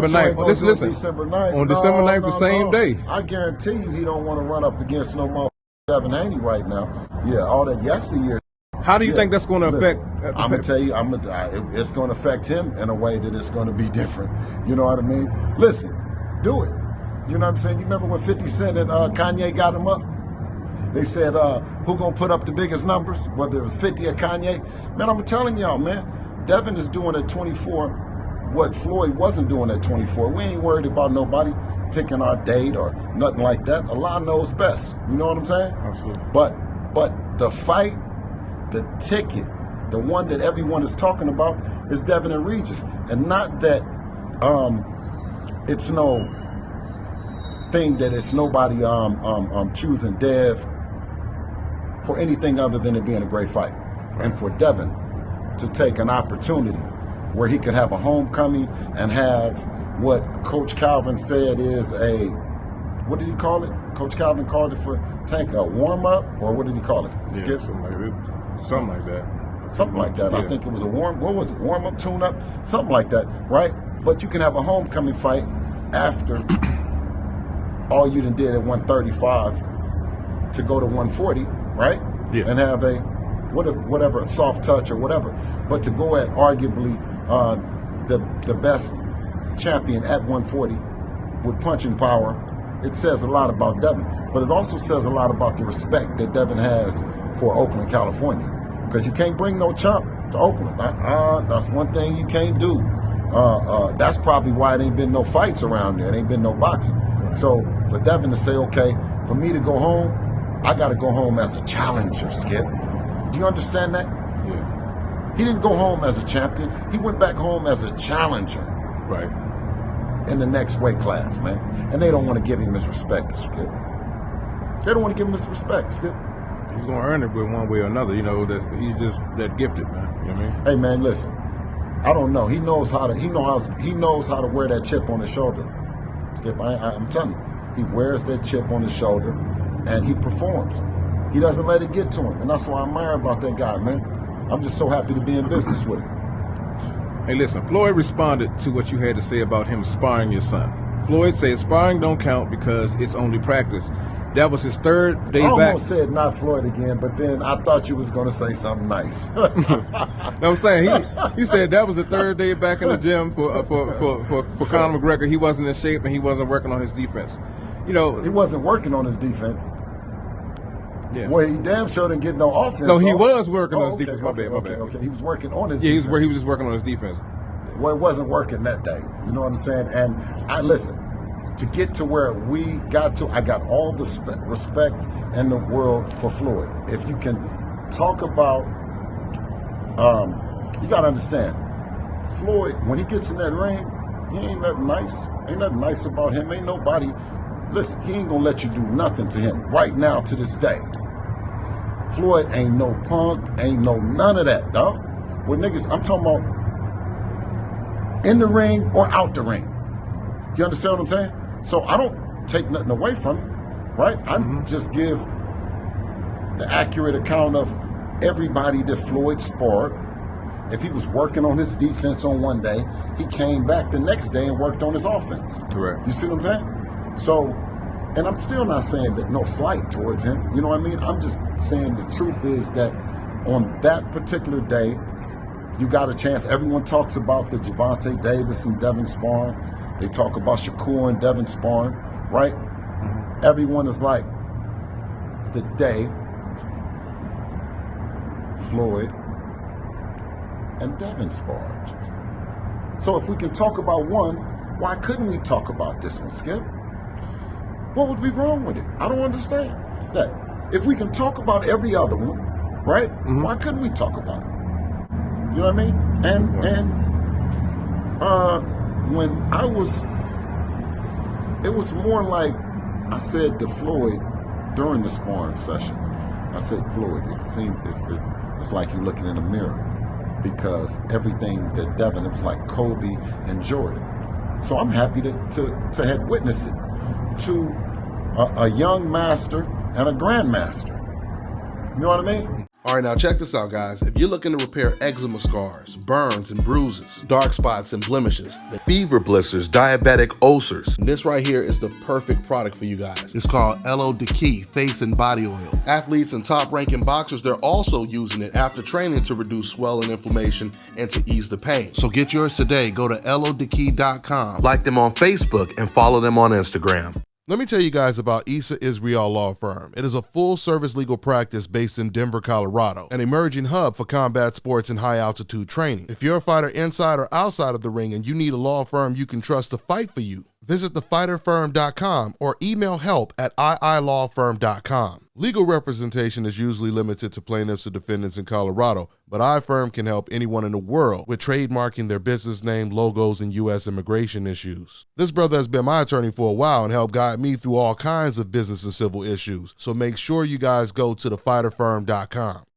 December 9th. Listen. December 9th. On December 9th, the same day. I guarantee you he don't want to run up against no more Devin Haney right now. Yeah, all that yesteryear. How do you think that's going to affect? I'm going to tell you, it's going to affect him in a way that it's going to be different. You know what I mean? Listen, do it. You know what I'm saying? You remember when 50 Cent and Kanye got him up? They said, who going to put up the biggest numbers? Whether it was 50 or Kanye? Man, I'm telling y'all, man, Devin is doing at 24 what Floyd wasn't doing at 24. We ain't worried about nobody picking our date or nothing like that. Allah knows best. You know what I'm saying? Absolutely. But the fight, the ticket, the one that everyone is talking about is Devin and Regis. And not that it's no thing that it's nobody choosing Dev for anything other than it being a great fight. And for Devin to take an opportunity where he could have a homecoming and have what Coach Calvin said is what did he call it? Coach Calvin called it for Tank a warm-up, or what did he call it? Yeah, something like that. Something like that. Yeah. I think it was warm-up, tune-up, something like that, right? But you can have a homecoming fight after all you done did at 135 to go to 140, right? Yeah. And have whatever, a soft touch or whatever. But to go at arguably the best champion at 140 with punching power, it says a lot about Devin. But it also says a lot about the respect that Devin has for Oakland, California. Because you can't bring no chump to Oakland. That's one thing you can't do. That's probably why there ain't been no fights around there. There ain't been no boxing. So for Devin to say, okay, for me to go home, I got to go home as a challenger, Skip. Do you understand that? Yeah. He didn't go home as a champion. He went back home as a challenger. Right. In the next weight class, man. And they don't want to give him his respect, Skip. They don't want to give him his respect, Skip. He's going to earn it with one way or another. You know, that he's just that gifted, man. You know what I mean? Hey, man, listen. I don't know. He knows how to wear that chip on his shoulder. Skip, I'm telling you. He wears that chip on his shoulder and he performs. He doesn't let it get to him. And that's what I admire about that guy, man. I'm just so happy to be in business with him. Hey, listen, Floyd responded to what you had to say about him sparring your son. Floyd said sparring don't count because it's only practice. That was his third day back. I almost said not Floyd again, but then I thought you was going to say something nice. No, I'm saying he said that was the third day back in the gym for Conor McGregor. He wasn't in shape and he wasn't working on his defense. You know, he wasn't working on his defense. Yeah. Well, he damn sure didn't get no offense. No, he was working on his defense. My bad. Okay. He was working on his defense. He was just working on his defense. Well, it wasn't working that day. You know what I'm saying? And listen, to get to where we got to, I got all the respect in the world for Floyd. If you can talk about, you got to understand, Floyd, when he gets in that ring, he ain't nothing nice. Ain't nothing nice about him. Ain't nobody. Listen, he ain't gonna let you do nothing to him right now to this day. Floyd ain't no punk, ain't no none of that, dog. With niggas, I'm talking about in the ring or out the ring. You understand what I'm saying? So I don't take nothing away from him, right? I just give the accurate account of everybody that Floyd sparred. If he was working on his defense on one day, he came back the next day and worked on his offense. Correct. You see what I'm saying? So, and I'm still not saying that no slight towards him. You know what I mean? I'm just saying the truth is that on that particular day, you got a chance. Everyone talks about the Gervonta Davis and Devin sparring. They talk about Shakur and Devin sparring, right? Everyone is like, the day Floyd and Devin sparred. So if we can talk about one, why couldn't we talk about this one, Skip? What would be wrong with it? I don't understand that. If we can talk about every other one, right? Why couldn't we talk about it? You know what I mean? And when it was more like I said to Floyd during the sparring session. I said, Floyd, it seemed it's like you're looking in a mirror, because everything that Devin, it was like Kobe and Jordan. So I'm happy to have witnessed it to a young master and a grandmaster. You know what I mean? All right, now check this out, guys. If you're looking to repair eczema scars, burns and bruises, dark spots and blemishes, the fever blisters, diabetic ulcers, this right here is the perfect product for you guys. It's called Elo Key Face and Body Oil. Athletes and top-ranking boxers, they're also using it after training to reduce swelling, inflammation, and to ease the pain. So get yours today. Go to elodekey.com, like them on Facebook, and follow them on Instagram. Let me tell you guys about Issa Israel Law Firm. It is a full-service legal practice based in Denver, Colorado, an emerging hub for combat sports and high-altitude training. If you're a fighter inside or outside of the ring and you need a law firm you can trust to fight for you, visit thefighterfirm.com or email help@iilawfirm.com. Legal representation is usually limited to plaintiffs or defendants in Colorado, but iFirm can help anyone in the world with trademarking their business name, logos, and U.S. immigration issues. This brother has been my attorney for a while and helped guide me through all kinds of business and civil issues, so make sure you guys go to thefighterfirm.com.